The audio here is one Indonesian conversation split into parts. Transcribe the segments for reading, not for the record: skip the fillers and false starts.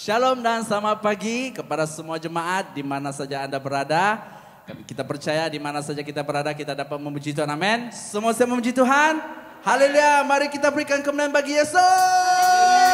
Shalom dan selamat pagi kepada semua jemaat di mana saja Anda berada. Kita percaya di mana saja kita berada kita dapat memuji Tuhan, amin. Semua saya memuji Tuhan. Haleluya, mari kita berikan kemenangan bagi Yesus.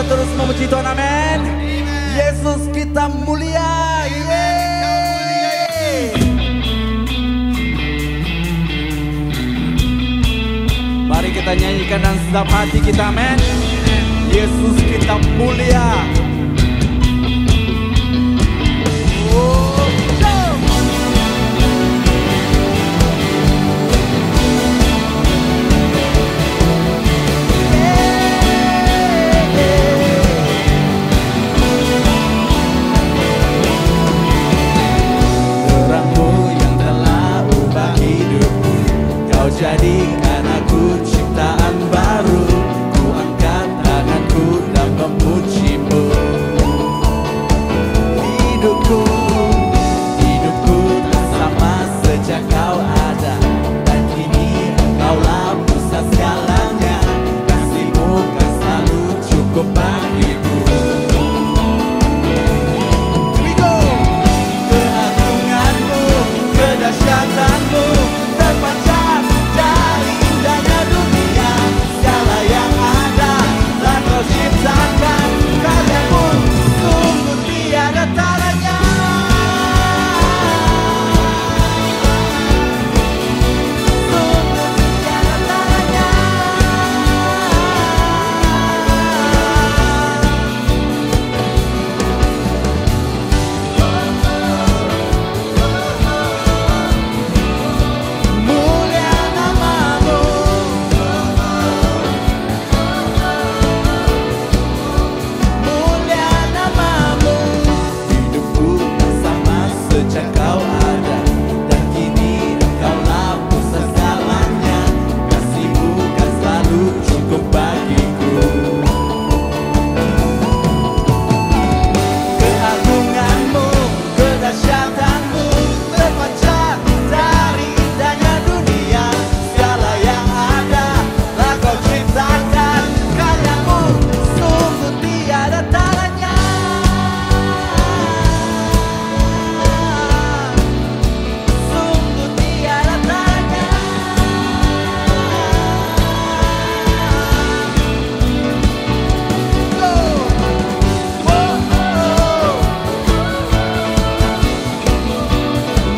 terus memuji Tuhan, amin. Yesus kita mulia, yeay. Mari kita nyanyikan dan sedap hati kita, amin. Yesus kita mulia. Jadikan aku ciptaan baru, ku angkat tanganku dan memuji-Mu. Hidupku tak sama sejak Kau ada, dan kini Engkaulah pusat segalanya. Kasih-Mu kan selalu cukup bagiku. Keagungan-Mu, kedahsyatan-Mu terpancar dari indahnya dunia. Segala yang ada telah Kau ciptakan, karya-Mu sungguh tiada taranya. Sungguh tiada taranya. Mulia nama-Mu, mulia nama-Mu. Hidupku bersama sejak Kau ada, dan kini Engkaulah pusat segalanya. Kasih-Mu kan selalu cukup bagiku. Keagungan-Mu, kedahsyatan-Mu terpancar dari indahnya dunia. Segala yang ada telah Kau ciptakan, karya-Mu sungguh tiada taranya. Sungguh tiada taranya.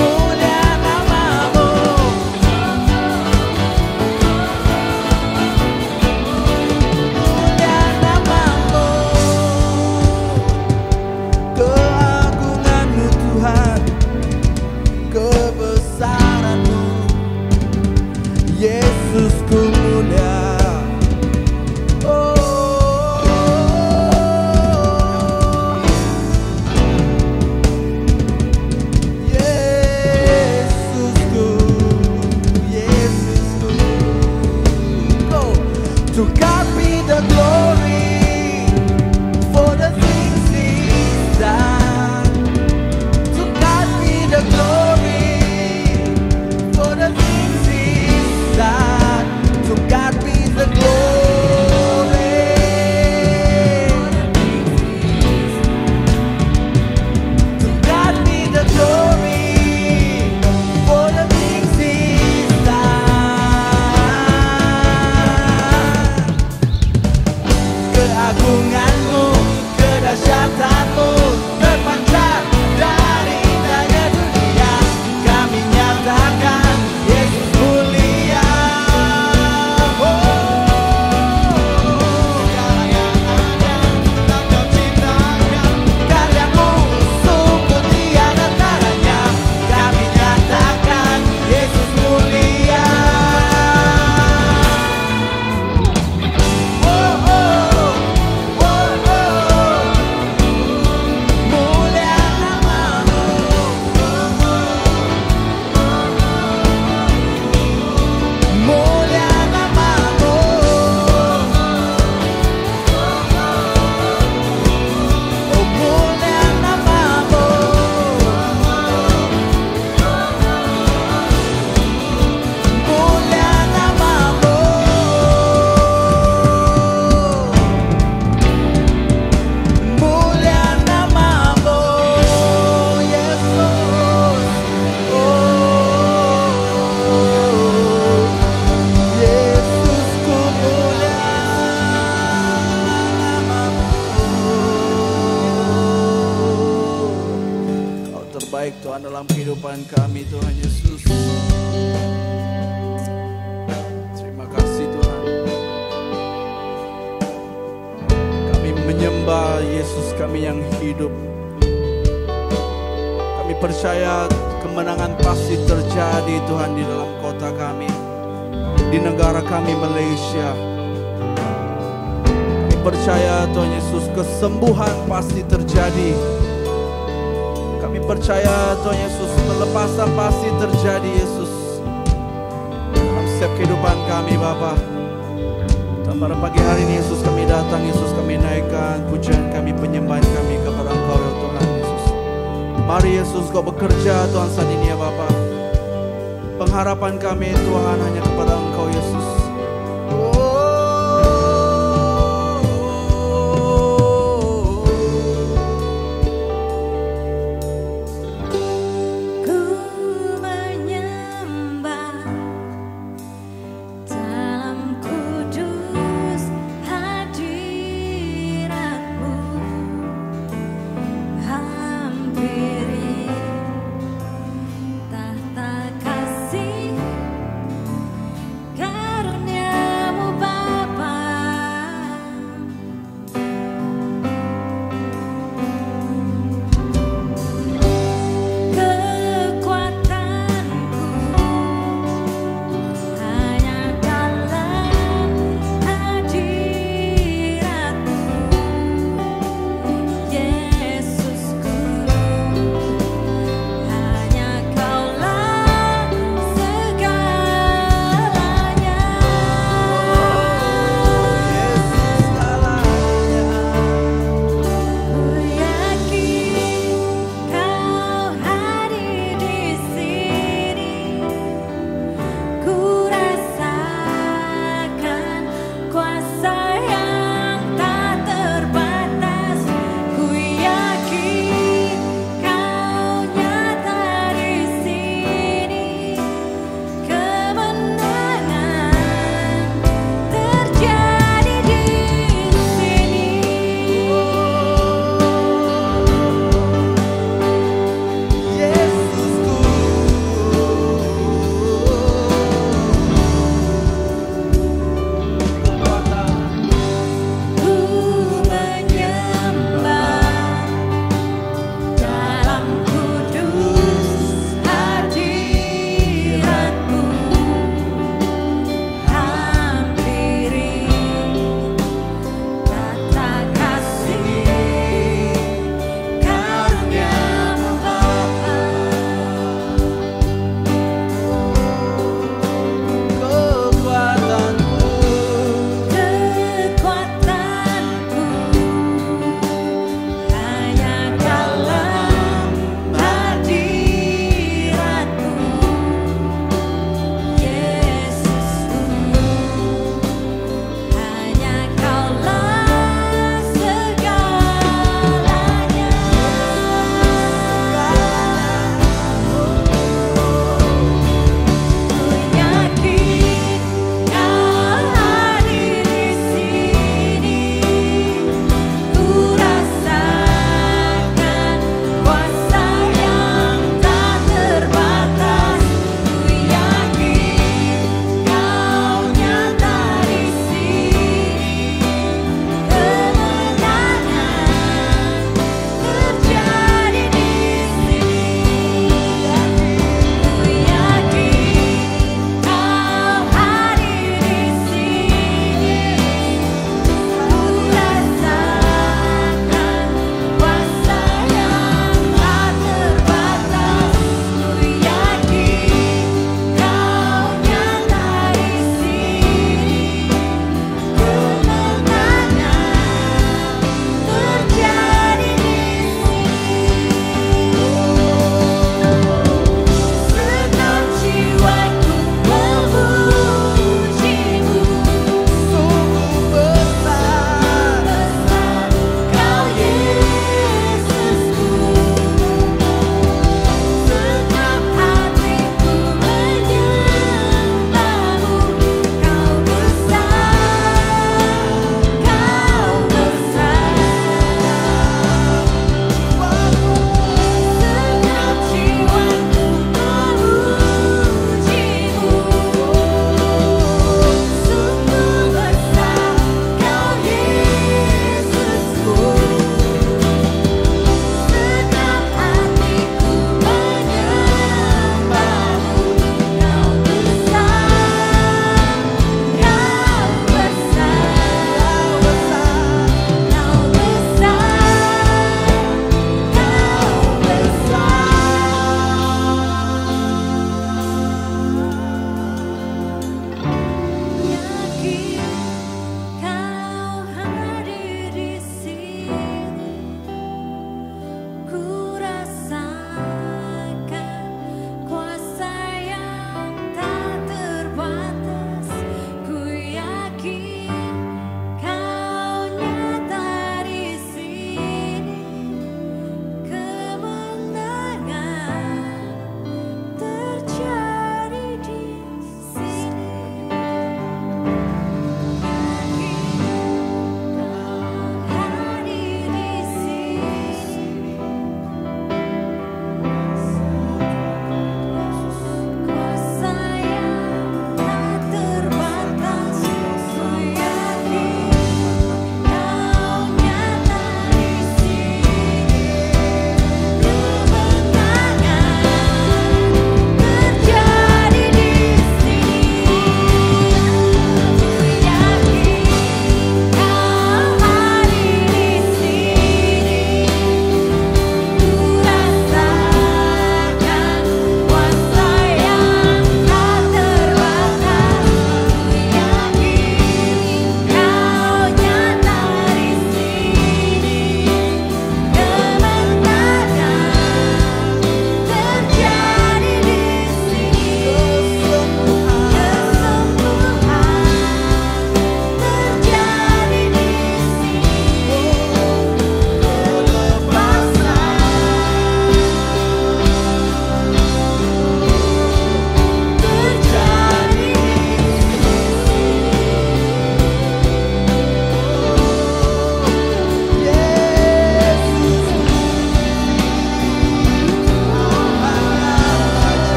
Mulia nama-Mu, mulia nama-Mu. Keagungan-Mu Tuhan, kebesaran-Mu, Yesusku mulia. Yesusku, Yesusku. To God be the glory for the things He's done. To God be the glory for the things He's done. To God be the glory. To God be the glory for the things He's done. kehidupan kami Tuhan Yesus. Terima kasih Tuhan. Kami menyembah Yesus kami yang hidup. Kami percaya kemenangan pasti terjadi Tuhan di dalam kota kami, di negara kami Malaysia. Kami percaya Tuhan Yesus kesembuhan pasti terjadi. Kami percaya Tuhan Yesus pelepasan pasti terjadi Yesus dalam setiap kehidupan kami Bapa. Dan pada pagi hari ini Yesus kami datang, Yesus kami naikkan pujian kami, penyembahan kami kepada Engkau ya Tuhan Yesus. Mari Yesus Kau bekerja Tuhan saat ini ya Bapa. Pengharapan kami Tuhan hanya kepada Engkau Yesus.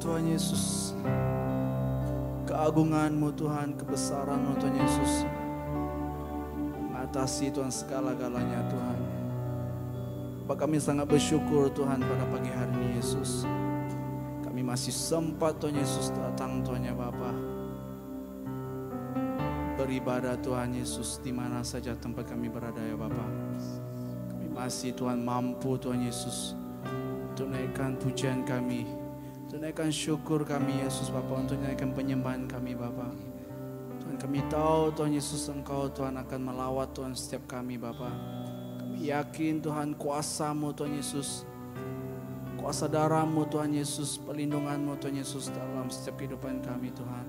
Tuhan Yesus. Keagungan-Mu Tuhan, kebesaran-Mu Tuhan Yesus. Mengatasi Tuhan segala-galanya Tuhan. Bapak kami sangat bersyukur Tuhan pada pagi hari ini Yesus. Kami masih sempat Tuhan Yesus datang Tuhan ya Bapa. Beribadah Tuhan Yesus di mana saja tempat kami berada ya Bapa. Kami masih Tuhan mampu Tuhan Yesus. Tunaikan pujian kami. Tunaikan syukur kami Yesus Bapa. Untuk tunaikan penyembahan kami Bapa. Tuhan kami tahu Tuhan Yesus Engkau Tuhan akan melawat Tuhan setiap kami Bapa. Yakin Tuhan kuasa-Mu Tuhan Yesus, kuasa darah-Mu Tuhan Yesus, perlindungan-Mu Tuhan Yesus dalam setiap kehidupan kami Tuhan.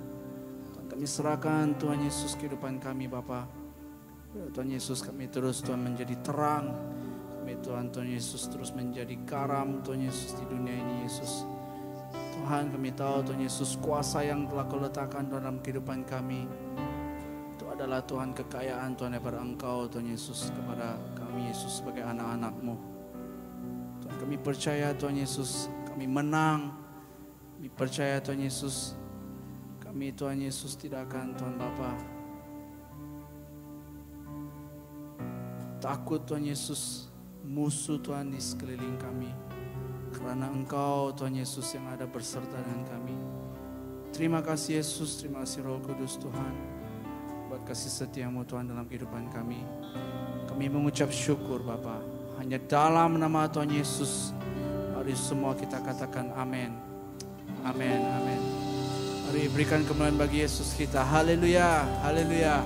Tuhan kami serahkan Tuhan Yesus kehidupan kami Bapa. Tuhan Yesus kami terus Tuhan menjadi terang. Kami Tuhan Yesus terus menjadi garam Tuhan Yesus di dunia ini Yesus. Tuhan kami tahu Tuhan Yesus kuasa yang telah Kau letakkan dalam kehidupan kami. Adalah Tuhan kekayaan Tuhan daripada Engkau Tuhan Yesus kepada kami Yesus sebagai anak-anak-Mu. Tuhan kami percaya Tuhan Yesus kami menang. Kami percaya Tuhan Yesus kami Tuhan Yesus tidak akan Tuhan Bapa takut Tuhan Yesus musuh Tuhan di sekeliling kami. Karena Engkau Tuhan Yesus yang ada berserta dengan kami. Terima kasih Yesus, terima kasih Roh Kudus Tuhan. Buat kasih setia-Mu Tuhan dalam kehidupan kami. Kami mengucap syukur Bapa. Hanya dalam nama Tuhan Yesus. Mari semua kita katakan amin. Amin, amin. Mari berikan kemuliaan bagi Yesus kita. Haleluya, haleluya.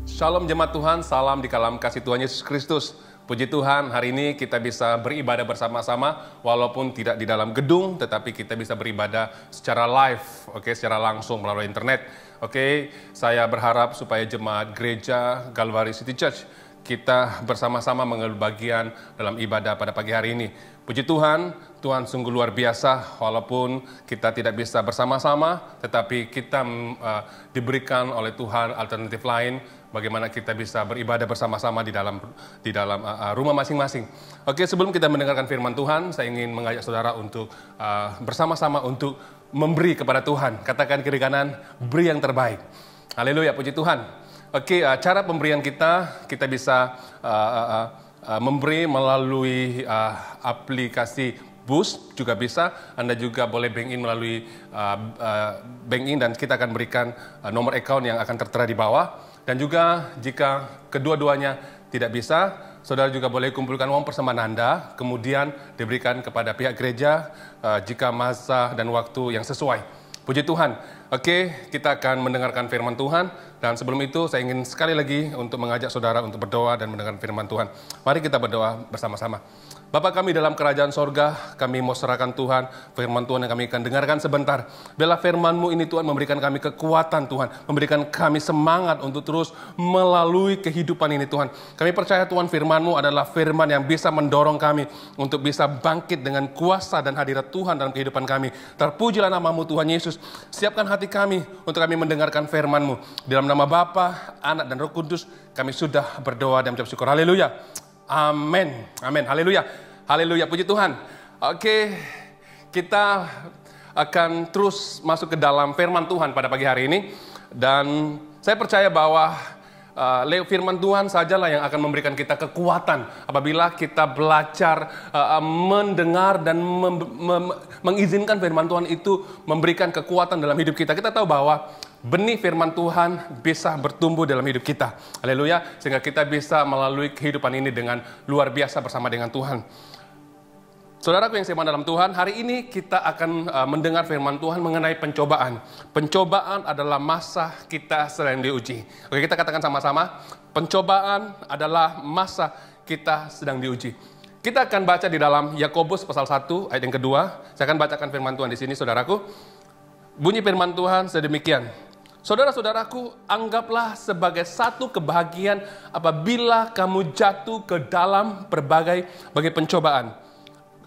Shalom jemaat Tuhan, salam di dalam kasih Tuhan Yesus Kristus. Puji Tuhan, hari ini kita bisa beribadah bersama-sama walaupun tidak di dalam gedung, tetapi kita bisa beribadah secara live, secara langsung melalui internet. Saya berharap supaya jemaat gereja Calvary City Church kita bersama-sama mengambil bagian dalam ibadah pada pagi hari ini. Puji Tuhan, Tuhan sungguh luar biasa walaupun kita tidak bisa bersama-sama, tetapi kita diberikan oleh Tuhan alternatif lain bagaimana kita bisa beribadah bersama-sama di dalam rumah masing-masing. Sebelum kita mendengarkan firman Tuhan, saya ingin mengajak saudara untuk bersama-sama untuk memberi kepada Tuhan. Katakan kiri kanan, beri yang terbaik. Haleluya, puji Tuhan. Cara pemberian kita bisa memberi melalui aplikasi Boost juga bisa. Anda juga boleh bank in melalui bank in dan kita akan berikan nomor account yang akan tertera di bawah. Dan juga jika kedua-duanya tidak bisa, saudara juga boleh kumpulkan uang persembahan Anda, kemudian diberikan kepada pihak gereja jika masa dan waktu yang sesuai. Puji Tuhan. Kita akan mendengarkan firman Tuhan. Dan sebelum itu saya ingin sekali lagi untuk mengajak saudara untuk berdoa dan mendengarkan firman Tuhan. Mari kita berdoa bersama-sama. Bapa kami dalam kerajaan sorga, kami mau serahkan Tuhan, firman Tuhan yang kami akan dengarkan sebentar. Biarlah firman-Mu ini Tuhan memberikan kami kekuatan Tuhan, memberikan kami semangat untuk terus melalui kehidupan ini Tuhan. Kami percaya Tuhan firman-Mu adalah firman yang bisa mendorong kami untuk bisa bangkit dengan kuasa dan hadirat Tuhan dalam kehidupan kami. Terpujilah nama-Mu Tuhan Yesus. Siapkan hati kami untuk kami mendengarkan firman-Mu. Dalam nama Bapa, Anak dan Roh Kudus kami sudah berdoa dan mengucap syukur. Haleluya. Amin. Amin. Haleluya. Haleluya. Puji Tuhan. Kita akan terus masuk ke dalam firman Tuhan pada pagi hari ini. Dan saya percaya bahwa firman Tuhan sajalah yang akan memberikan kita kekuatan apabila kita belajar mendengar dan mengizinkan firman Tuhan itu memberikan kekuatan dalam hidup kita. Kita tahu bahwa benih firman Tuhan bisa bertumbuh dalam hidup kita. Haleluya. Sehingga kita bisa melalui kehidupan ini dengan luar biasa bersama dengan Tuhan. Saudaraku yang saya dalam Tuhan, hari ini kita akan mendengar firman Tuhan mengenai pencobaan. Pencobaan adalah masa kita sedang diuji. Oke, kita katakan sama-sama, pencobaan adalah masa kita sedang diuji. Kita akan baca di dalam Yakobus pasal 1 ayat yang kedua. Saya akan bacakan firman Tuhan di sini, saudaraku. Bunyi firman Tuhan sedemikian. Saudara-saudaraku, anggaplah sebagai satu kebahagiaan apabila kamu jatuh ke dalam berbagai pencobaan.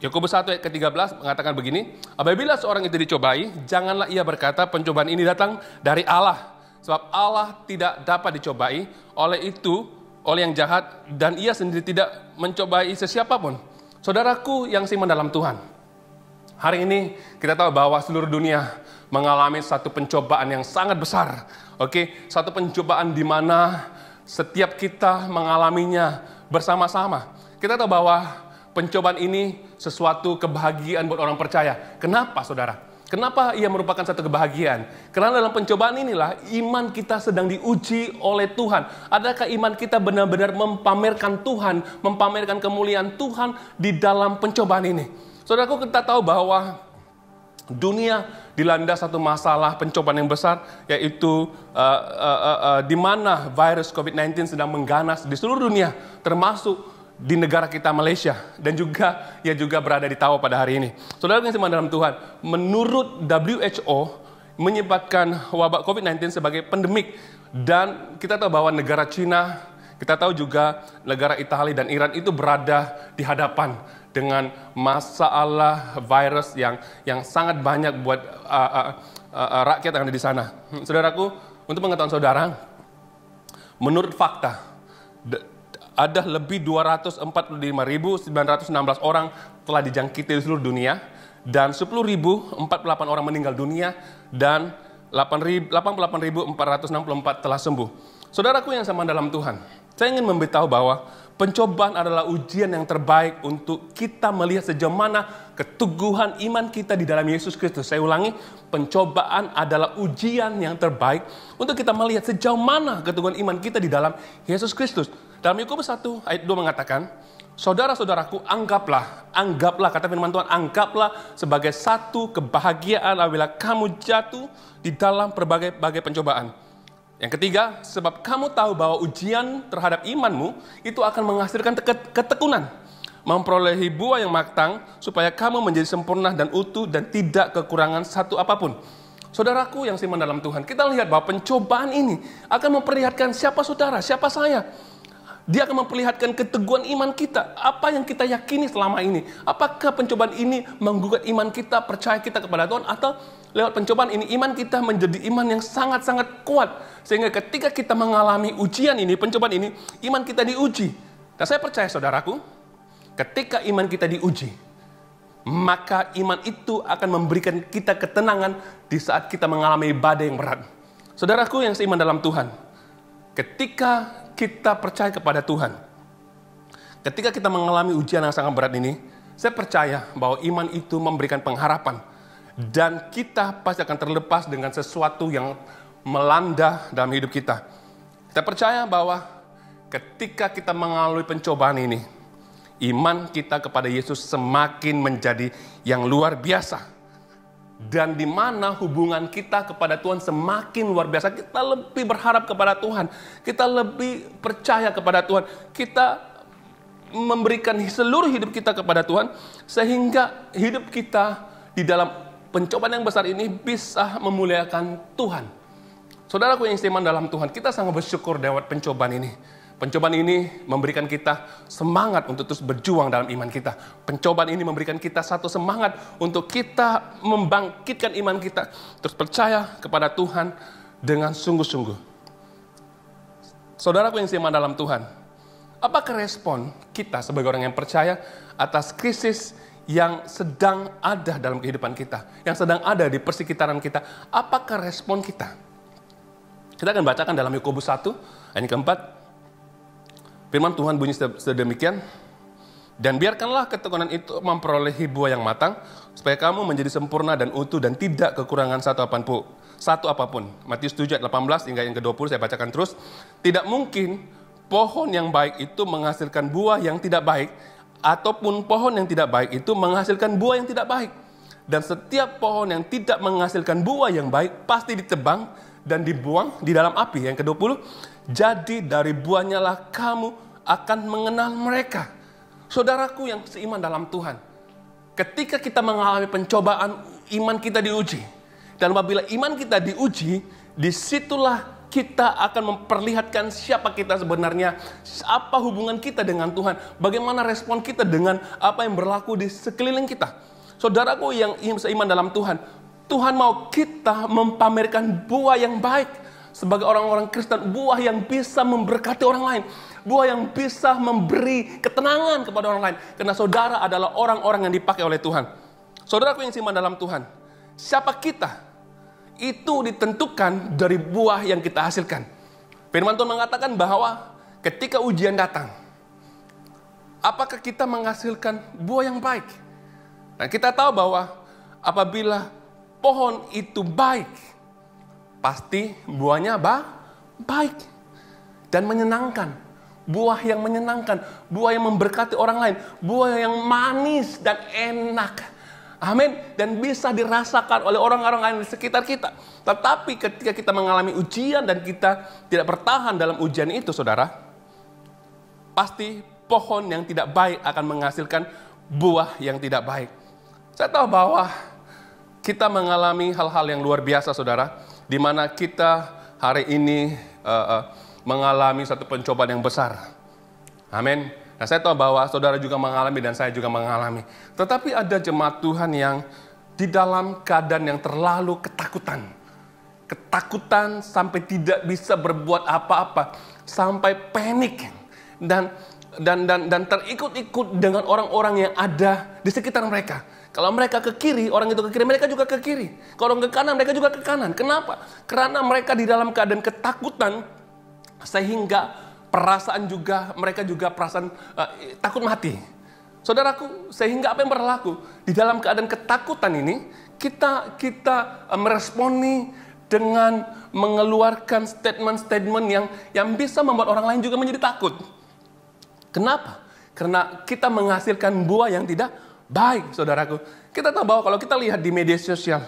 Yakobus 1 ayat ke-13 mengatakan begini, apabila seorang itu dicobai, janganlah ia berkata pencobaan ini datang dari Allah. Sebab Allah tidak dapat dicobai oleh yang jahat dan ia sendiri tidak mencobai sesiapapun. Saudaraku yang seiman dalam Tuhan, hari ini kita tahu bahwa seluruh dunia mengalami satu pencobaan yang sangat besar. Oke, satu pencobaan di mana setiap kita mengalaminya bersama-sama. Kita tahu bahwa pencobaan ini sesuatu kebahagiaan buat orang percaya. Kenapa, saudara? Kenapa ia merupakan satu kebahagiaan? Karena dalam pencobaan inilah iman kita sedang diuji oleh Tuhan. Adakah iman kita benar-benar mempamerkan Tuhan, mempamerkan kemuliaan Tuhan di dalam pencobaan ini? Saudaraku, kita tahu bahwa dunia dilanda satu masalah pencobaan yang besar, yaitu di mana virus COVID-19 sedang mengganas di seluruh dunia, termasuk di negara kita Malaysia, dan juga ia juga berada di Taiwan pada hari ini. Saudara yang seiman dalam Tuhan, menurut WHO menyebabkan wabak COVID-19 sebagai pandemik, dan kita tahu bahwa negara China, kita tahu juga negara Italia dan Iran itu berada di hadapan dengan masalah virus yang sangat banyak buat rakyat yang ada di sana. Saudaraku, untuk pengetahuan saudara, menurut fakta, ada lebih 245.916 orang telah dijangkiti di seluruh dunia, dan 10.048 orang meninggal dunia, dan 88.464 telah sembuh. Saudaraku yang sama dalam Tuhan, saya ingin memberitahu bahwa pencobaan adalah ujian yang terbaik untuk kita melihat sejauh mana keteguhan iman kita di dalam Yesus Kristus. Saya ulangi, pencobaan adalah ujian yang terbaik untuk kita melihat sejauh mana keteguhan iman kita di dalam Yesus Kristus. Dalam Yakobus 1 ayat 2 mengatakan, saudara-saudaraku, anggaplah, kata firman Tuhan, anggaplah sebagai satu kebahagiaan apabila kamu jatuh di dalam berbagai pencobaan. Yang ketiga, sebab kamu tahu bahwa ujian terhadap imanmu itu akan menghasilkan ketekunan, memperolehi buah yang matang, supaya kamu menjadi sempurna dan utuh dan tidak kekurangan satu apapun. Saudaraku yang seiman dalam Tuhan, kita lihat bahwa pencobaan ini akan memperlihatkan siapa saudara, siapa saya. Dia akan memperlihatkan keteguhan iman kita. Apa yang kita yakini selama ini. Apakah pencobaan ini menggugat iman kita, percaya kita kepada Tuhan, atau lewat pencobaan ini iman kita menjadi iman yang sangat-sangat kuat. Sehingga ketika kita mengalami ujian ini, pencobaan ini, iman kita diuji. Dan saya percaya saudaraku, ketika iman kita diuji, maka iman itu akan memberikan kita ketenangan di saat kita mengalami badai yang berat. Saudaraku yang seiman dalam Tuhan, ketika kita percaya kepada Tuhan, ketika kita mengalami ujian yang sangat berat ini, saya percaya bahwa iman itu memberikan pengharapan, dan kita pasti akan terlepas dengan sesuatu yang melanda dalam hidup kita. Kita percaya bahwa ketika kita mengalami pencobaan ini, iman kita kepada Yesus semakin menjadi yang luar biasa. Dan di mana hubungan kita kepada Tuhan semakin luar biasa, kita lebih berharap kepada Tuhan, kita lebih percaya kepada Tuhan, kita memberikan seluruh hidup kita kepada Tuhan, sehingga hidup kita di dalam pencobaan yang besar ini bisa memuliakan Tuhan. Saudaraku yang seiman dalam Tuhan, kita sangat bersyukur lewat pencobaan ini. Pencobaan ini memberikan kita semangat untuk terus berjuang dalam iman kita. Pencobaan ini memberikan kita satu semangat untuk kita membangkitkan iman kita, terus percaya kepada Tuhan dengan sungguh-sungguh. Saudaraku yang seiman dalam Tuhan, apakah respon kita sebagai orang yang percaya atas krisis yang sedang ada dalam kehidupan kita, yang sedang ada di persekitaran kita? Apakah respon kita? Kita akan bacakan dalam Yakobus 1 ayat keempat. Firman Tuhan bunyi sedemikian, dan biarkanlah ketekunan itu memperolehi buah yang matang, supaya kamu menjadi sempurna dan utuh dan tidak kekurangan satu apapun. Matius 7 ayat 18 hingga yang ke-20 saya bacakan terus. Tidak mungkin pohon yang baik itu menghasilkan buah yang tidak baik, ataupun pohon yang tidak baik itu menghasilkan buah yang tidak baik. Dan setiap pohon yang tidak menghasilkan buah yang baik pasti ditebang dan dibuang di dalam api. Yang ke-20, jadi dari buahnya lah kamu akan mengenal mereka. Saudaraku yang seiman dalam Tuhan, ketika kita mengalami pencobaan, iman kita diuji. Dan apabila iman kita diuji, disitulah kita akan memperlihatkan siapa kita sebenarnya, apa hubungan kita dengan Tuhan, bagaimana respon kita dengan apa yang berlaku di sekeliling kita. Saudaraku yang seiman dalam Tuhan, Tuhan mau kita mempamerkan buah yang baik. sebagai orang-orang Kristen, buah yang bisa memberkati orang lain, buah yang bisa memberi ketenangan kepada orang lain. Karena saudara adalah orang-orang yang dipakai oleh Tuhan. Saudaraku yang siman dalam Tuhan, siapa kita? Itu ditentukan dari buah yang kita hasilkan. Firman Tuhan mengatakan bahwa ketika ujian datang, apakah kita menghasilkan buah yang baik? Nah, kita tahu bahwa apabila pohon itu baik, pasti buahnya baik dan menyenangkan. Buah yang menyenangkan, buah yang memberkati orang lain, buah yang manis dan enak. Amin. Dan bisa dirasakan oleh orang-orang lain di sekitar kita. Tetapi ketika kita mengalami ujian dan kita tidak bertahan dalam ujian itu, saudara, pasti pohon yang tidak baik akan menghasilkan buah yang tidak baik. Saya tahu bahwa kita mengalami hal-hal yang luar biasa, saudara, di mana kita hari ini mengalami satu pencobaan yang besar. Amin. Nah, saya tahu bahwa saudara juga mengalami dan saya juga mengalami. Tetapi ada jemaat Tuhan yang di dalam keadaan yang terlalu ketakutan. Ketakutan sampai tidak bisa berbuat apa-apa. Sampai panik. Dan terikut-ikut dengan orang-orang yang ada di sekitar mereka. Kalau mereka ke kiri, orang itu ke kiri, mereka juga ke kiri. Kalau orang ke kanan, mereka juga ke kanan. Kenapa? Karena mereka di dalam keadaan ketakutan, sehingga perasaan juga, mereka juga perasaan takut mati. Saudaraku, sehingga apa yang berlaku? Di dalam keadaan ketakutan ini, kita meresponi dengan mengeluarkan statement-statement yang bisa membuat orang lain juga menjadi takut. Kenapa? Karena kita menghasilkan buah yang tidak baik, saudaraku. Kita tahu bahwa kalau kita lihat di media sosial,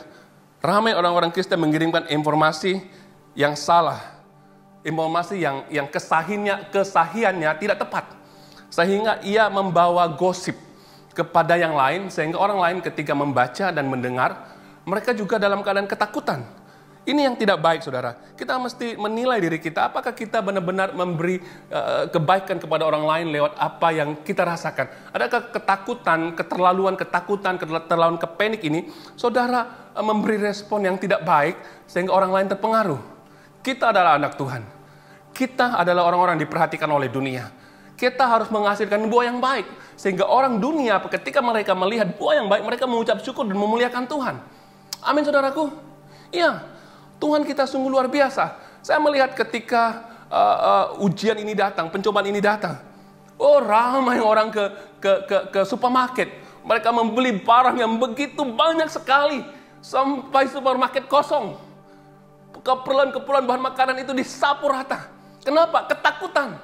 ramai orang-orang Kristen mengirimkan informasi yang salah. Informasi yang kesahiannya tidak tepat. Sehingga ia membawa gosip kepada yang lain. Sehingga orang lain ketika membaca dan mendengar, mereka juga dalam keadaan ketakutan. Ini yang tidak baik, saudara. Kita mesti menilai diri kita. Apakah kita benar-benar memberi kebaikan kepada orang lain lewat apa yang kita rasakan. Adakah ketakutan, keterlaluan kepanik ini, saudara memberi respon yang tidak baik sehingga orang lain terpengaruh. Kita adalah anak Tuhan. Kita adalah orang-orang yang diperhatikan oleh dunia. Kita harus menghasilkan buah yang baik. Sehingga orang dunia ketika mereka melihat buah yang baik, mereka mengucap syukur dan memuliakan Tuhan. Amin, saudaraku. Iya, Tuhan kita sungguh luar biasa. Saya melihat ketika ujian ini datang, pencobaan ini datang. Oh, ramai orang ke supermarket. Mereka membeli barang yang begitu banyak sekali. Sampai supermarket kosong. Keperluan bahan makanan itu disapu rata. Kenapa? Ketakutan.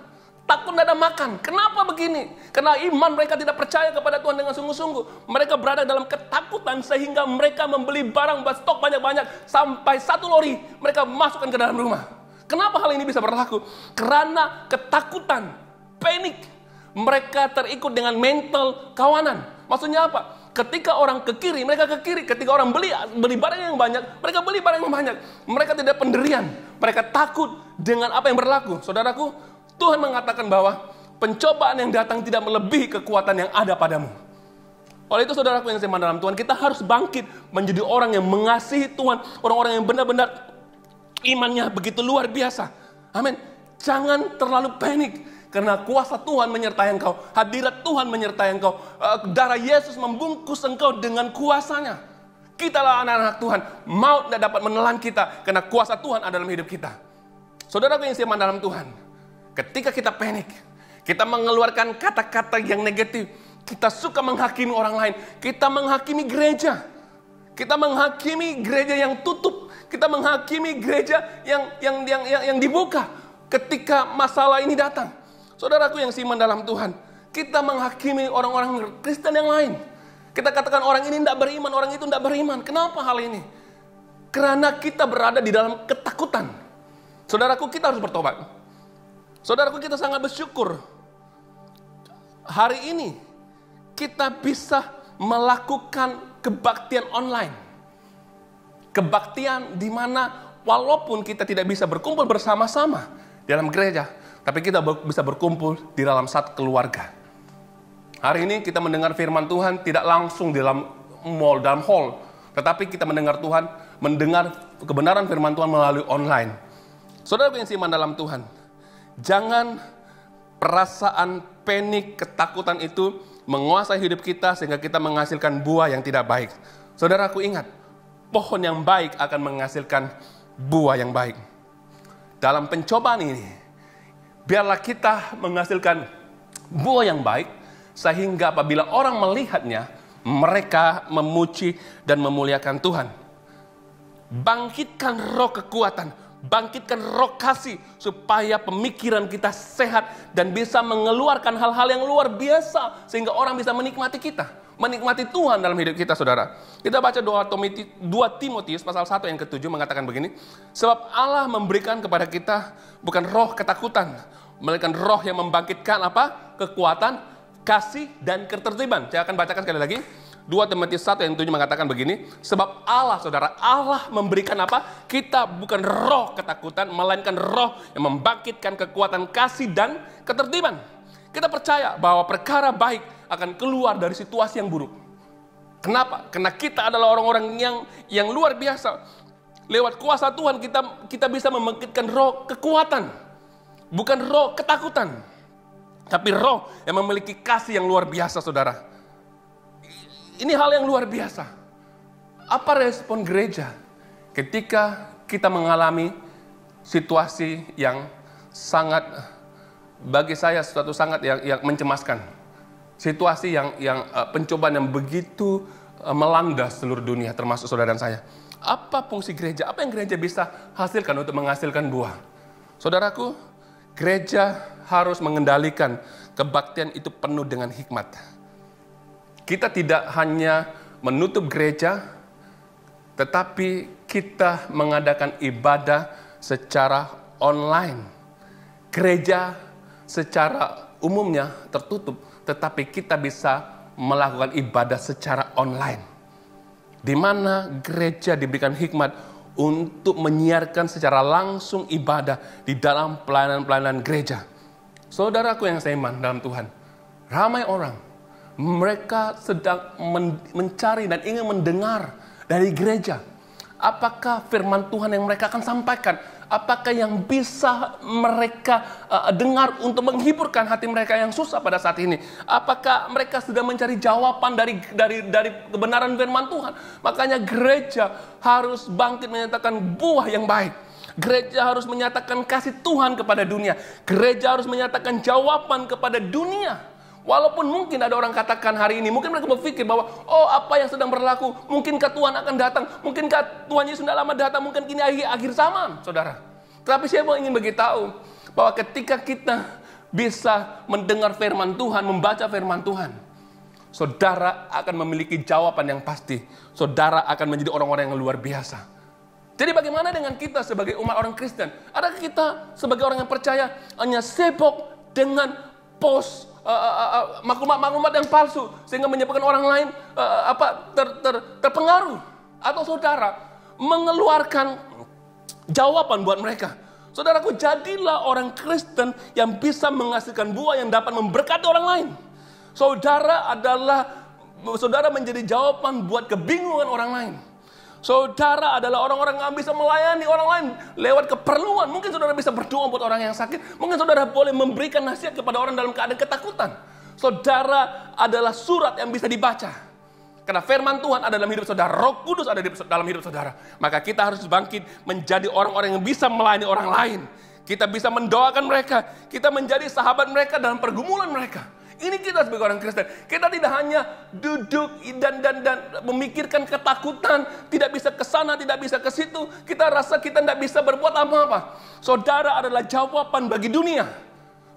Takut tidak ada makan. Kenapa begini? Karena iman mereka tidak percaya kepada Tuhan dengan sungguh-sungguh. Mereka berada dalam ketakutan sehingga mereka membeli barang stok banyak-banyak. Sampai 1 lori mereka masukkan ke dalam rumah. Kenapa hal ini bisa berlaku? Karena ketakutan, panik. Mereka terikut dengan mental kawanan. Maksudnya apa? Ketika orang ke kiri, mereka ke kiri. Ketika orang beli barang yang banyak, mereka beli barang yang banyak. Mereka tidak pendirian. Mereka takut dengan apa yang berlaku. Saudaraku, Tuhan mengatakan bahwa pencobaan yang datang tidak melebihi kekuatan yang ada padamu. Oleh itu, saudaraku yang seiman dalam Tuhan, kita harus bangkit menjadi orang yang mengasihi Tuhan. Orang-orang yang benar-benar imannya begitu luar biasa. Amin. Jangan terlalu panik. Karena kuasa Tuhan menyertai engkau. Hadirat Tuhan menyertai engkau. Darah Yesus membungkus engkau dengan kuasanya. Kitalah anak-anak Tuhan. Maut tidak dapat menelan kita. Karena kuasa Tuhan ada dalam hidup kita. Saudaraku yang seiman dalam Tuhan. Ketika kita panik. Kita mengeluarkan kata-kata yang negatif. Kita suka menghakimi orang lain. Kita menghakimi gereja. Kita menghakimi gereja yang tutup. Kita menghakimi gereja yang dibuka. Ketika masalah ini datang. Saudaraku yang seiman dalam Tuhan, kita menghakimi orang-orang Kristen yang lain. Kita katakan orang ini tidak beriman, orang itu tidak beriman. Kenapa hal ini? Karena kita berada di dalam ketakutan. Saudaraku, kita harus bertobat. Saudaraku, kita sangat bersyukur. Hari ini, kita bisa melakukan kebaktian online. Kebaktian di mana walaupun kita tidak bisa berkumpul bersama-sama dalam gereja, tapi kita bisa berkumpul di dalam satu keluarga. Hari ini kita mendengar firman Tuhan tidak langsung di dalam mall, dalam hall. Tetapi kita mendengar kebenaran firman Tuhan melalui online. Saudara yang seiman dalam Tuhan, jangan perasaan panik, ketakutan itu menguasai hidup kita sehingga kita menghasilkan buah yang tidak baik. Saudaraku ingat, pohon yang baik akan menghasilkan buah yang baik. Dalam pencobaan ini, biarlah kita menghasilkan buah yang baik, sehingga apabila orang melihatnya, mereka memuji dan memuliakan Tuhan. Bangkitkan roh kekuatan, bangkitkan roh kasih, supaya pemikiran kita sehat dan bisa mengeluarkan hal-hal yang luar biasa, sehingga orang bisa menikmati kita, menikmati Tuhan dalam hidup kita, saudara. Kita baca 2 Timotius pasal 1 yang ke-7 mengatakan begini, sebab Allah memberikan kepada kita bukan roh ketakutan, melainkan roh yang membangkitkan apa? Kekuatan, kasih, dan ketertiban. Saya akan bacakan sekali lagi. 2 Timotius 1 yang 7 mengatakan begini, sebab Allah, saudara, Allah memberikan apa? Kita bukan roh ketakutan, melainkan roh yang membangkitkan kekuatan, kasih, dan ketertiban. Kita percaya bahwa perkara baik akan keluar dari situasi yang buruk. Kenapa? Karena kita adalah orang-orang yang luar biasa. Lewat kuasa Tuhan kita bisa membangkitkan roh kekuatan, bukan roh ketakutan, tapi roh yang memiliki kasih yang luar biasa, saudara. Ini hal yang luar biasa. Apa respon gereja ketika kita mengalami situasi yang sangat, bagi saya sesuatu sangat yang mencemaskan. Situasi yang pencobaan yang begitu melanda seluruh dunia, termasuk saudara dan saya. Apa fungsi gereja? Apa yang gereja bisa hasilkan untuk menghasilkan buah? Saudaraku, gereja harus mengendalikan kebaktian itu penuh dengan hikmat. Kita tidak hanya menutup gereja, tetapi kita mengadakan ibadah secara online. Gereja secara umumnya tertutup, tetapi kita bisa melakukan ibadah secara online. Di mana gereja diberikan hikmat untuk menyiarkan secara langsung ibadah di dalam pelayanan-pelayanan gereja. Saudaraku yang seiman dalam Tuhan, ramai orang mereka sedang mencari dan ingin mendengar dari gereja. Apakah firman Tuhan yang mereka akan sampaikan? Apakah yang bisa mereka dengar untuk menghiburkan hati mereka yang susah pada saat ini? Apakah mereka sedang mencari jawaban dari kebenaran firman Tuhan? Makanya gereja harus bangkit menyatakan buah yang baik. Gereja harus menyatakan kasih Tuhan kepada dunia. Gereja harus menyatakan jawaban kepada dunia. Walaupun mungkin ada orang katakan hari ini, mungkin mereka berpikir bahwa, oh apa yang sedang berlaku, mungkinkah Tuhan akan datang, mungkinkah Tuhan Yesus sudah lama datang, mungkin kini akhir zaman, saudara. Tapi saya ingin beritahu bahwa ketika kita bisa mendengar firman Tuhan, membaca firman Tuhan, saudara akan memiliki jawaban yang pasti. Saudara akan menjadi orang-orang yang luar biasa. Jadi bagaimana dengan kita sebagai umat orang Kristen? Adakah kita sebagai orang yang percaya hanya sibuk dengan post maklumat-maklumat yang palsu sehingga menyebabkan orang lain terpengaruh, atau saudara mengeluarkan jawaban buat mereka? Saudaraku, jadilah orang Kristen yang bisa menghasilkan buah yang dapat memberkati orang lain. Saudara menjadi jawaban buat kebingungan orang lain. Saudara adalah orang-orang yang bisa melayani orang lain lewat keperluan. Mungkin saudara bisa berdoa buat orang yang sakit. Mungkin saudara boleh memberikan nasihat kepada orang dalam keadaan ketakutan. Saudara adalah surat yang bisa dibaca. Karena firman Tuhan ada dalam hidup saudara. Roh Kudus ada dalam hidup saudara. Maka kita harus bangkit menjadi orang-orang yang bisa melayani orang lain. Kita bisa mendoakan mereka. Kita menjadi sahabat mereka dalam pergumulan mereka. Ini kita sebagai orang Kristen. Kita tidak hanya duduk dan memikirkan ketakutan, tidak bisa ke sana, tidak bisa ke situ. Kita rasa kita tidak bisa berbuat apa-apa. Saudara adalah jawaban bagi dunia.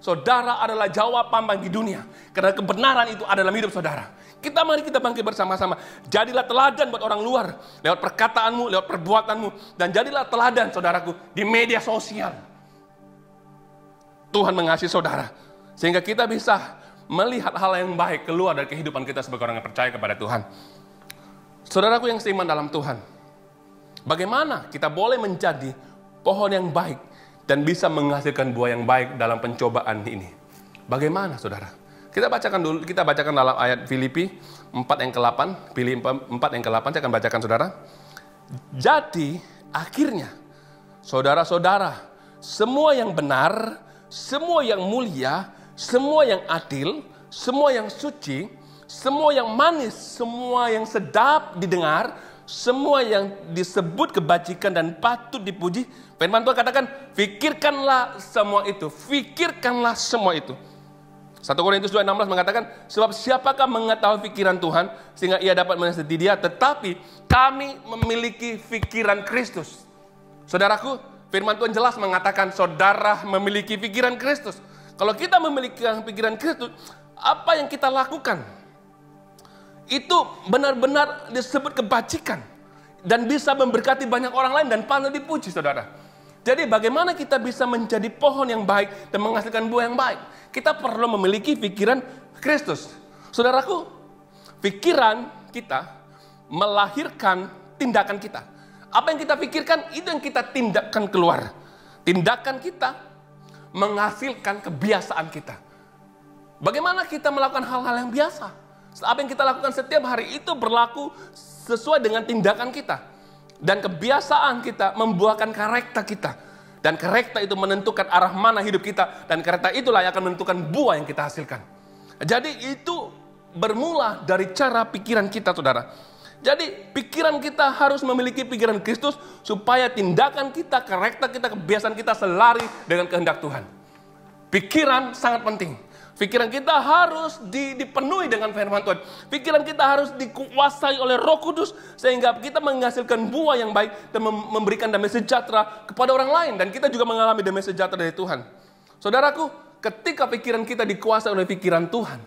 Saudara adalah jawaban bagi dunia. Karena kebenaran itu ada dalam hidup saudara. Mari kita bangkit bersama-sama. Jadilah teladan buat orang luar. Lewat perkataanmu, lewat perbuatanmu. Dan jadilah teladan, saudaraku, di media sosial. Tuhan mengasihi saudara. Sehingga kita bisa melihat hal yang baik keluar dari kehidupan kita sebagai orang yang percaya kepada Tuhan. Saudaraku yang seiman dalam Tuhan, bagaimana kita boleh menjadi pohon yang baik dan bisa menghasilkan buah yang baik dalam pencobaan ini? Bagaimana, saudara? Kita bacakan dalam ayat Filipi 4 yang ke-8, Filipi 4 yang ke-8, saya akan bacakan, saudara. Jadi, akhirnya, saudara-saudara, semua yang benar, semua yang mulia, semua yang adil, semua yang suci, semua yang manis, semua yang sedap didengar, semua yang disebut kebajikan dan patut dipuji. Firman Tuhan katakan, fikirkanlah semua itu, fikirkanlah semua itu. 1 Korintus 2:16 mengatakan, sebab siapakah mengetahui pikiran Tuhan sehingga ia dapat menasihati dia, tetapi kami memiliki pikiran Kristus. Saudaraku, firman Tuhan jelas mengatakan saudara memiliki pikiran Kristus. Kalau kita memiliki pikiran Kristus, apa yang kita lakukan itu benar-benar disebut kebajikan dan bisa memberkati banyak orang lain dan patut dipuji, saudara. Jadi bagaimana kita bisa menjadi pohon yang baik dan menghasilkan buah yang baik? Kita perlu memiliki pikiran Kristus. Saudaraku, pikiran kita melahirkan tindakan kita. Apa yang kita pikirkan, itu yang kita tindakan keluar. Tindakan kita menghasilkan kebiasaan kita. Bagaimana kita melakukan hal-hal yang biasa? Apa yang kita lakukan setiap hari itu berlaku sesuai dengan tindakan kita. Dan kebiasaan kita membuahkan karakter kita. Dan karakter itu menentukan arah mana hidup kita. Dan karakter itulah yang akan menentukan buah yang kita hasilkan. Jadi itu bermula dari cara pikiran kita, saudara. Jadi pikiran kita harus memiliki pikiran Kristus supaya tindakan kita, karakter kita, kebiasaan kita selari dengan kehendak Tuhan. Pikiran sangat penting. Pikiran kita harus dipenuhi dengan firman Tuhan. Pikiran kita harus dikuasai oleh Roh Kudus sehingga kita menghasilkan buah yang baik dan memberikan damai sejahtera kepada orang lain, dan kita juga mengalami damai sejahtera dari Tuhan. Saudaraku, ketika pikiran kita dikuasai oleh pikiran Tuhan,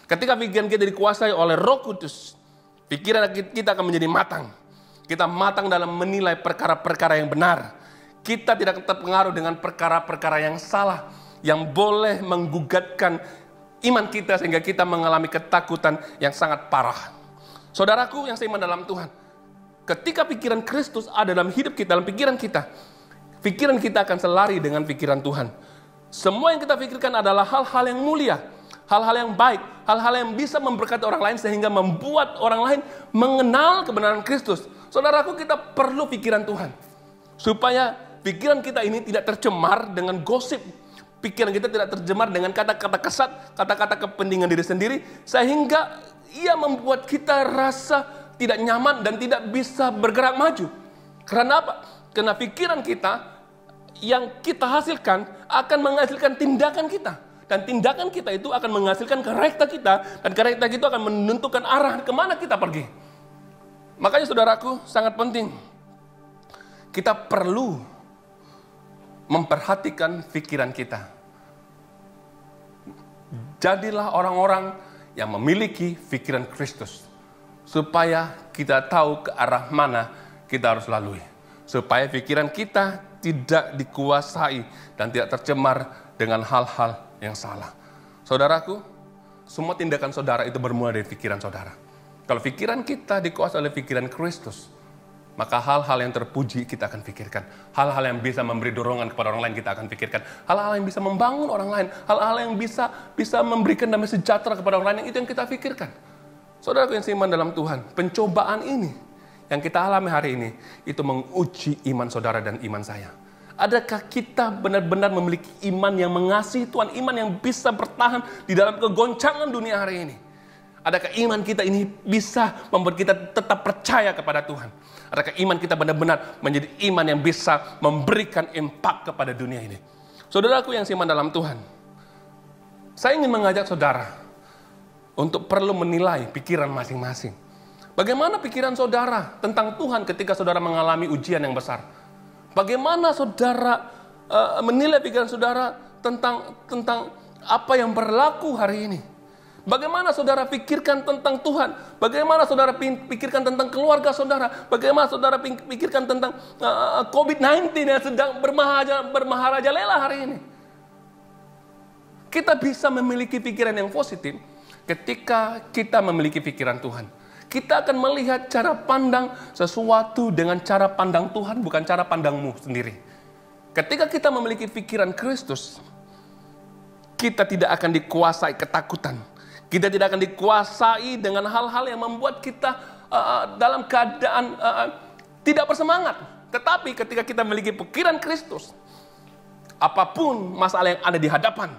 ketika pikiran kita dikuasai oleh Roh Kudus, pikiran kita akan menjadi matang. Kita matang dalam menilai perkara-perkara yang benar. Kita tidak terpengaruh dengan perkara-perkara yang salah, yang boleh menggugatkan iman kita sehingga kita mengalami ketakutan yang sangat parah. Saudaraku yang seiman dalam Tuhan, ketika pikiran Kristus ada dalam hidup kita, dalam pikiran kita akan selari dengan pikiran Tuhan. Semua yang kita pikirkan adalah hal-hal yang mulia, hal-hal yang baik, hal-hal yang bisa memberkati orang lain sehingga membuat orang lain mengenal kebenaran Kristus. Saudaraku, kita perlu pikiran Tuhan supaya pikiran kita ini tidak tercemar dengan gosip. Pikiran kita tidak tercemar dengan kata-kata kesat, kata-kata kepentingan diri sendiri, sehingga ia membuat kita rasa tidak nyaman dan tidak bisa bergerak maju. Karena apa? Karena pikiran kita yang kita hasilkan akan menghasilkan tindakan kita. Dan tindakan kita itu akan menghasilkan karakter kita, dan karakter itu akan menentukan arah kemana kita pergi. Makanya saudaraku, sangat penting kita perlu memperhatikan pikiran kita. Jadilah orang-orang yang memiliki pikiran Kristus, supaya kita tahu ke arah mana kita harus lalui, supaya pikiran kita tidak dikuasai dan tidak tercemar dengan hal-hal yang salah. Saudaraku, semua tindakan saudara itu bermula dari pikiran saudara. Kalau pikiran kita dikuasai oleh pikiran Kristus, maka hal-hal yang terpuji kita akan pikirkan. Hal-hal yang bisa memberi dorongan kepada orang lain kita akan pikirkan. Hal-hal yang bisa membangun orang lain. Hal-hal yang bisa memberikan damai sejahtera kepada orang lain, itu yang kita pikirkan. Saudaraku yang seiman dalam Tuhan, pencobaan ini yang kita alami hari ini, itu menguji iman saudara dan iman saya. Adakah kita benar-benar memiliki iman yang mengasihi Tuhan, iman yang bisa bertahan di dalam kegoncangan dunia hari ini? Adakah iman kita ini bisa membuat kita tetap percaya kepada Tuhan? Adakah iman kita benar-benar menjadi iman yang bisa memberikan impak kepada dunia ini? Saudaraku yang seiman dalam Tuhan, saya ingin mengajak saudara untuk perlu menilai pikiran masing-masing. Bagaimana pikiran saudara tentang Tuhan ketika saudara mengalami ujian yang besar? Bagaimana saudara menilai pikiran saudara tentang apa yang berlaku hari ini? Bagaimana saudara pikirkan tentang Tuhan? Bagaimana saudara pikirkan tentang keluarga saudara? Bagaimana saudara pikirkan tentang COVID-19 yang sedang bermaharajalela hari ini? Kita bisa memiliki pikiran yang positif ketika kita memiliki pikiran Tuhan. Kita akan melihat cara pandang sesuatu dengan cara pandang Tuhan, bukan cara pandangmu sendiri. Ketika kita memiliki pikiran Kristus, kita tidak akan dikuasai ketakutan. Kita tidak akan dikuasai dengan hal-hal yang membuat kita dalam keadaan tidak bersemangat. Tetapi ketika kita memiliki pikiran Kristus, apapun masalah yang ada di hadapan,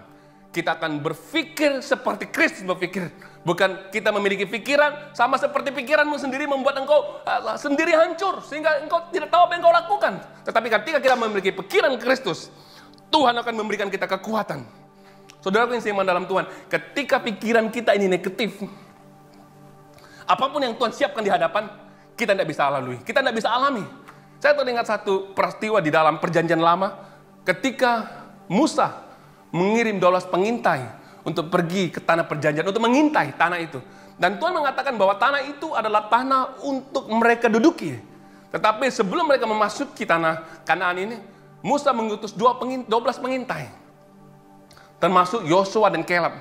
kita akan berpikir seperti Kristus berpikir. Bukan kita memiliki pikiran sama seperti pikiranmu sendiri membuat engkau sendiri hancur sehingga engkau tidak tahu apa yang engkau lakukan. Tetapi ketika kita memiliki pikiran Kristus, Tuhan akan memberikan kita kekuatan. Saudaraku yang seiman dalam Tuhan, ketika pikiran kita ini negatif, apapun yang Tuhan siapkan di hadapan, kita tidak bisa lalui, kita tidak bisa alami. Saya teringat satu peristiwa di dalam Perjanjian Lama, ketika Musa mengirim 12 pengintai untuk pergi ke tanah perjanjian, untuk mengintai tanah itu. Dan Tuhan mengatakan bahwa tanah itu adalah tanah untuk mereka duduki. Tetapi sebelum mereka memasuki tanah Kanaan ini, Musa mengutus 12 pengintai, termasuk Yosua dan Caleb.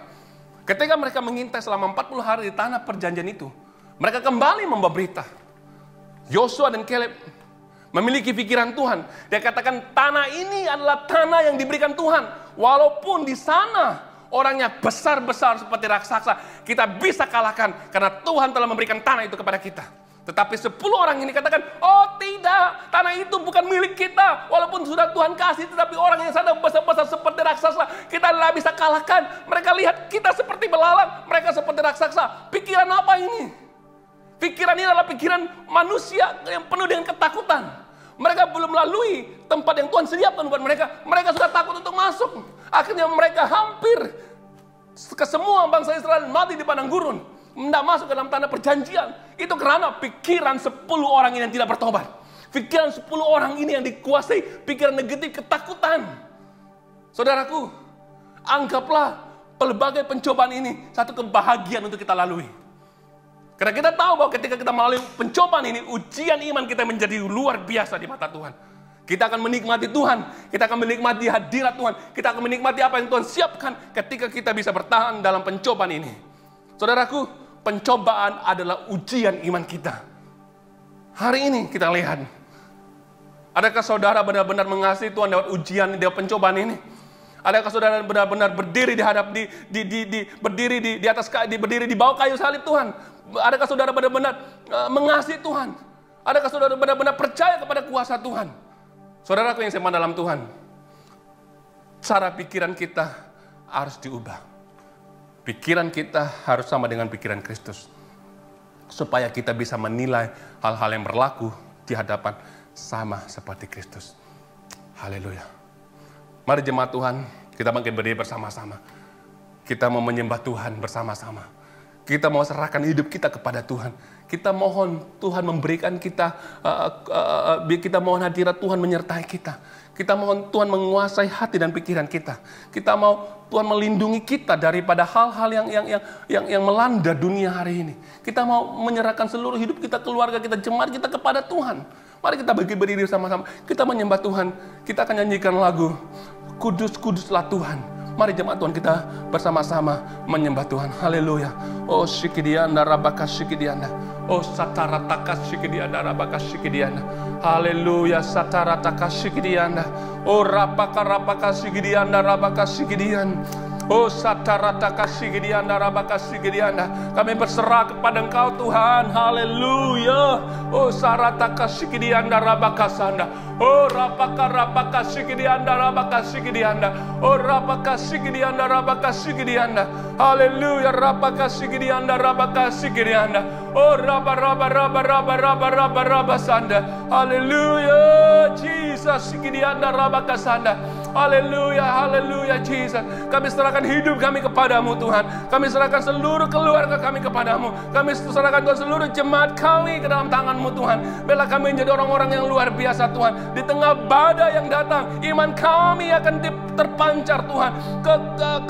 Ketika mereka mengintai selama 40 hari di tanah perjanjian itu, mereka kembali membawa berita. Yosua dan Caleb memiliki pikiran Tuhan. Dia katakan tanah ini adalah tanah yang diberikan Tuhan. Walaupun di sana orangnya besar-besar seperti raksasa, kita bisa kalahkan karena Tuhan telah memberikan tanah itu kepada kita. Tetapi 10 orang ini katakan, oh tidak, tanah itu bukan milik kita. Walaupun sudah Tuhan kasih, tetapi orang yang sana besar-besar seperti raksasa, kita tidak bisa kalahkan. Mereka lihat kita seperti belalang, mereka seperti raksasa. Pikiran apa ini? Pikiran ini adalah pikiran manusia yang penuh dengan ketakutan. Mereka belum melalui tempat yang Tuhan sediakan buat mereka. Mereka sudah takut untuk masuk. Akhirnya mereka hampir ke semua bangsa Israel mati di padang gurun. Tidak masuk ke dalam tanah perjanjian. Itu karena pikiran 10 orang ini yang tidak bertobat. Pikiran 10 orang ini yang dikuasai pikiran negatif, ketakutan. Saudaraku, anggaplah pelbagai pencobaan ini satu kebahagiaan untuk kita lalui. Karena kita tahu bahwa ketika kita melalui pencobaan ini, ujian iman kita menjadi luar biasa di mata Tuhan. Kita akan menikmati Tuhan, kita akan menikmati hadirat Tuhan, kita akan menikmati apa yang Tuhan siapkan ketika kita bisa bertahan dalam pencobaan ini. Saudaraku, pencobaan adalah ujian iman kita. Hari ini kita lihat, adakah saudara benar-benar mengasihi Tuhan lewat ujian, lewat pencobaan ini? Adakah saudara benar-benar berdiri berdiri di bawah kayu salib Tuhan? Adakah saudara benar-benar mengasihi Tuhan? Adakah saudara benar-benar percaya kepada kuasa Tuhan? Saudaraku yang seiman dalam Tuhan, cara pikiran kita harus diubah. Pikiran kita harus sama dengan pikiran Kristus, supaya kita bisa menilai hal-hal yang berlaku di hadapan sama seperti Kristus. Haleluya. Mari jemaat Tuhan, kita bangkit berdiri bersama-sama. Kita mau menyembah Tuhan bersama-sama. Kita mau serahkan hidup kita kepada Tuhan. Kita mohon Tuhan memberikan kita, kita mohon hadirat Tuhan menyertai kita. Kita mohon Tuhan menguasai hati dan pikiran kita. Kita mau Tuhan melindungi kita daripada hal-hal yang melanda dunia hari ini. Kita mau menyerahkan seluruh hidup kita, keluarga kita, jemaat kita kepada Tuhan. Mari kita berdiri sama-sama. Kita menyembah Tuhan. Kita akan nyanyikan lagu Kudus, Kuduslah Tuhan. Mari jemaat Tuhan kita bersama-sama menyembah Tuhan. Haleluya. Oh shikidianda rabaka shikidianda. Oh satarataka shikidianda rabaka shikidianda. Haleluya satarataka shikidianda. Oh rapaka shikidianda rabaka shikidianda. Oh satarataka shikidianda rabaka shikidianda. Kami berserah kepada Engkau Tuhan. Haleluya. Oh sarataka shikidianda rabaka sanda. Oh rapaka shikidianda rabaka shikidianda. Oh rapaka shikidianda rabaka shikidianda. Haleluya rapaka shikidianda rabaka shikidianda. Oh raba sanda. Haleluya Jesus shikidianda rabaka sanda. Haleluya, haleluya Jesus. Kami serahkan hidup kami kepadamu Tuhan. Kami serahkan seluruh keluarga kami kepadamu. Kami serahkan Tuhan seluruh jemaat kami ke dalam tanganmu Tuhan. Biarlah kami menjadi orang-orang yang luar biasa Tuhan. Di tengah badai yang datang, iman kami akan terpancar Tuhan.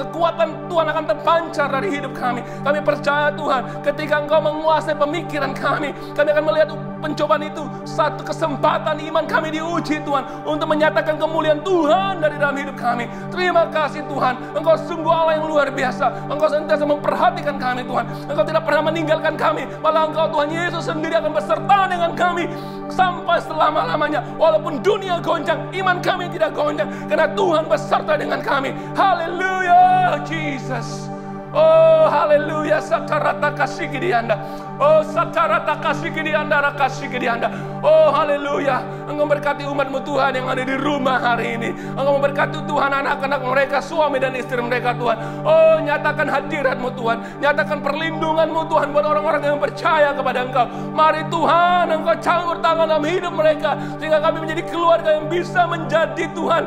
Kekuatan Tuhan akan terpancar dari hidup kami. Kami percaya Tuhan, ketika Engkau menguasai pemikiran kami akan melihat pencobaan itu satu kesempatan iman kami diuji Tuhan, untuk menyatakan kemuliaan Tuhan dari dalam hidup kami. Terima kasih Tuhan, Engkau sungguh Allah yang luar biasa. Engkau senantiasa memperhatikan kami Tuhan. Engkau tidak pernah meninggalkan kami, malah Engkau Tuhan Yesus sendiri akan beserta dengan kami sampai selama-lamanya. Walaupun dunia goncang, iman kami tidak goncang, karena Tuhan beserta dengan kami. Haleluya Jesus. Oh haleluya, sakarata kasih Anda. Oh sakarata kasih Anda, kasih Anda. Oh haleluya, Engkau berkati umat-Mu Tuhan yang ada di rumah hari ini. Engkau memberkati Tuhan anak-anak mereka, suami dan istri mereka Tuhan. Oh nyatakan hadirat-Mu Tuhan, nyatakan perlindungan-Mu Tuhan buat orang-orang yang percaya kepada Engkau. Mari Tuhan, Engkau campur tangan dalam hidup mereka, sehingga kami menjadi keluarga yang bisa menjadi Tuhan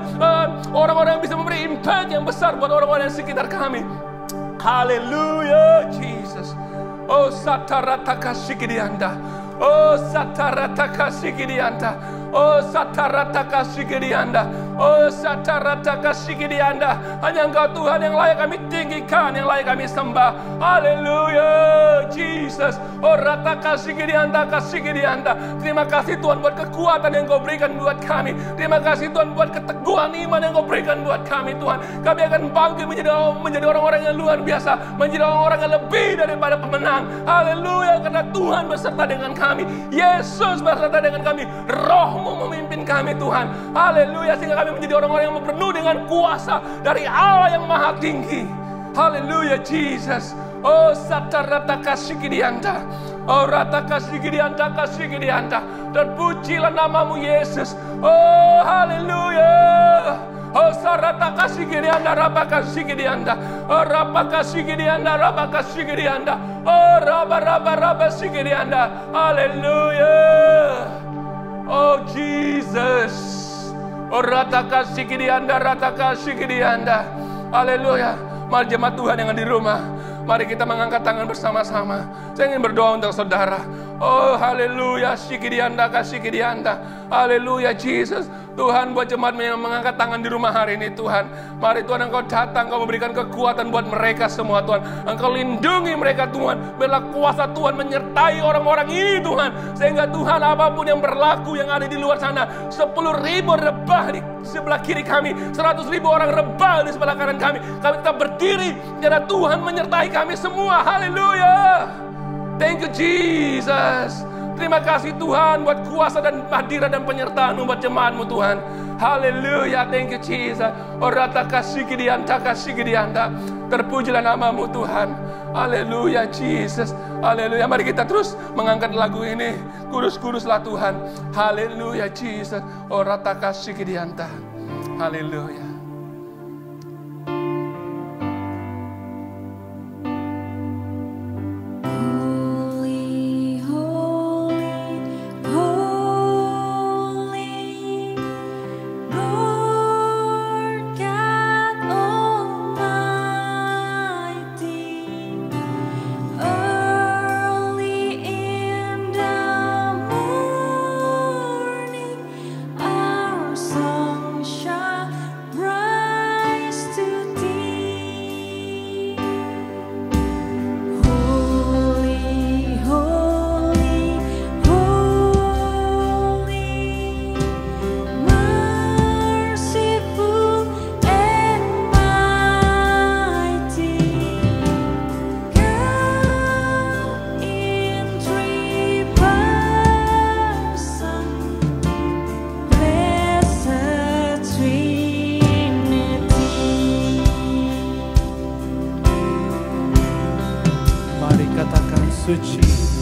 orang-orang yang bisa memberi impact yang besar buat orang-orang yang sekitar kami. Haleluya, Jesus. Oh satarata kasih Anda. Oh satarata kasih Anda. Oh satarata kasih Anda. Oh satarata kasih Anda. Hanya Engkau Tuhan yang layak kami tinggikan, yang layak kami sembah. Haleluya, Jesus. Oh rata kasih Anda, kasih Anda. Terima kasih Tuhan buat kekuatan yang Kau berikan buat kami. Terima kasih Tuhan buat keteguhan iman yang Kau berikan buat kami Tuhan. Kami akan bangkit menjadi orang-orang yang luar biasa, menjadi orang-orang yang lebih daripada pemenang. Haleluya, karena Tuhan beserta dengan kami. Yesus beserta dengan kami. Roh-Mu memimpin kami Tuhan. Haleluya, sehingga kami menjadi orang-orang yang penuh dengan kuasa dari Allah yang maha tinggi. Haleluya, Jesus. Oh satarata kasih Anda. Oh rata kasih Anda, kasih Anda. Terpujilah nama-Mu Yesus. Oh haleluya. Oh sarata kasih Anda, rapa kasih Anda. Oh rapa kasih Anda, rapa kasih Anda. Oh raba kasih Anda. Haleluya. Oh Jesus. Oh rata kasih Anda, rata kasih Anda. Haleluya. Mari jemaat Tuhan yang ada di rumah, mari kita mengangkat tangan bersama-sama. Saya ingin berdoa untuk saudara. Oh haleluya, Anda, kasih Anda. Haleluya Jesus. Tuhan buat jemaat yang mengangkat tangan di rumah hari ini Tuhan. Mari Tuhan Engkau datang, Engkau memberikan kekuatan buat mereka semua Tuhan. Engkau lindungi mereka Tuhan. Biarlah kuasa Tuhan menyertai orang-orang ini Tuhan. Sehingga Tuhan apapun yang berlaku yang ada di luar sana, 10.000 rebah di sebelah kiri kami, 100.000 orang rebah di sebelah kanan kami, kami tetap berdiri karena Tuhan menyertai kami semua. Haleluya. Thank you Jesus. Terima kasih Tuhan buat kuasa dan hadirat dan penyertaan-Mu buat jemaat-Mu Tuhan. Haleluya, thank you Jesus. Orata kasih Anda, kasih Anda. Terpujilah nama-Mu Tuhan. Haleluya Jesus. Haleluya, mari kita terus mengangkat lagu ini. Kudus-kuduslah Tuhan. Haleluya Jesus. Orata kasih Anda. Haleluya. Suci.